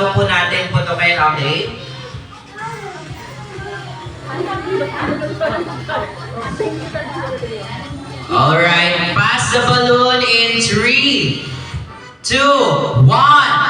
bago po natin putukin, okay? Alright, pass the balloon in 3, 2, 1.